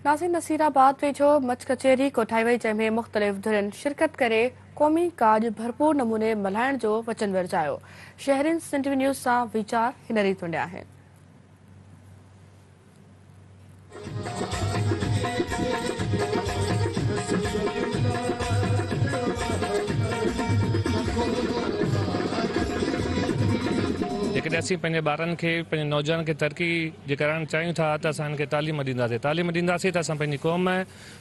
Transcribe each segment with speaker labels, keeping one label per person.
Speaker 1: नासिर नसीराबाद वेझो मच कचेरी कोठाई वई जंहिंमें मुख़्तलिफ़ धुरियुनि शिरकत करे क़ौमी काज भरपूर नमूने मल्हाइण जो वचन विरजायो। शहरियुनि सिंध न्यूज़ सां वीचार हिन रीति विंडिया आहिनि।
Speaker 2: जेकॾहिं असीं पंहिंजे ॿारनि खे पंहिंजे नौजवान खे तरक़ी जे करणु चाहियूं था त असां हिनखे तालीम ॾींदासीं त असां पंहिंजी क़ौम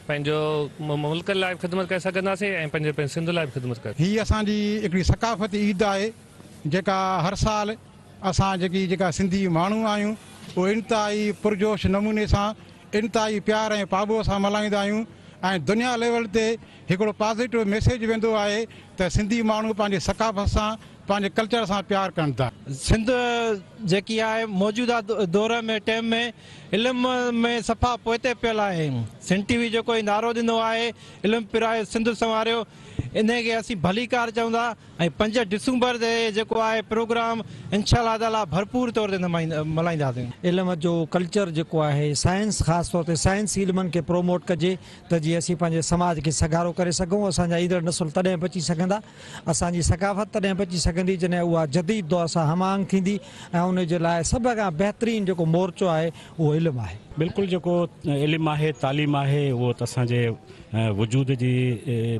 Speaker 2: पंहिंजो मुल्क लाइ ख़िदमत करे सघंदासीं ऐं पंहिंजे सिंध लाइ बि ख़िदमत करे।
Speaker 3: हीअ असांजी हिकिड़ी सकाफ़ती ईद आहे जेका हर साल असां जेका सिंधी माण्हू आहियूं उहो इंतिहाई पुरजोश नमूने सां इंतिहाई प्यार ऐं पाबो सां मल्हाईंदा आहियूं ऐं दुनिया लेवल ते हिकिड़ो पॉज़िटिव मैसेज वेंदो आहे त सिंधी माण्हू पंहिंजे सकाफ़त सां पंहिंजे कल्चर सां प्यार कनि था।
Speaker 4: सिंध जेकी आहे मौजूदा दौर में टाइम में इल्म में सफ़ा पोइते पियल आहे। सिंध टीवी जेको ई नारो ॾिनो आहे इल्म पिराए सिंध संवारियो, इनखे असीं भली कार चवंदा ऐं 5 डिसंबर ते जेको आहे प्रोग्राम इंशाअल्लाह ताला भरपूर तौर ते मल्हाईंदासीं।
Speaker 5: इल्म जो कल्चर जेको आहे साइंस ख़ासि तौर ते साइंस इल्मनि खे प्रोमोट कजे त जीअं असीं पंहिंजे समाज खे सगारो करे सघूं। असांजा ईंदड़ नसुल तॾहिं बची सघंदा, असांजी सकाफ़त तॾहिं बची सघंदी जॾहिं उहा जदीद दौर सां हमांग थींदी ऐं उन जे लाइ सभ खां बहितरीनु जेको मोर्चो आहे उहो इल्मु आहे।
Speaker 6: बिल्कुलु जेको इल्मु आहे तालीम आहे उहो त असांजे वजूद जी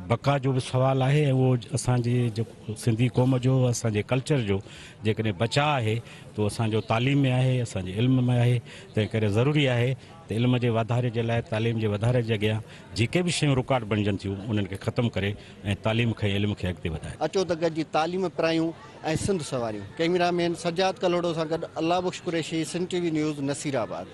Speaker 6: बका जो बि सुवालु आहे ऐं उहो असांजी जेको सिंधी क़ौम जो असांजे कल्चर जो जेकॾहिं बचा आहे त असांजो तालीम में आहे, असांजे इल्म में आहे। तंहिं करे ज़रूरी आहे त इल्म जे वाधारे जे लाइ तालीम जे वधारे जे अॻियां जेके बि शयूं रुकावट बणिजनि थियूं उन्हनि खे ख़तमु करे ऐं तालीम खे इल्म खे अॻिते वधाए।
Speaker 7: अचो त गॾिजी तालीम पिरायूं ऐं सिंध सवारियूं। कैमरामैन सजाद कलोड़ो सां गॾु अल्लाह बख्श कुरैशी, सिंध टीवी न्यूज़, नसीराबाद।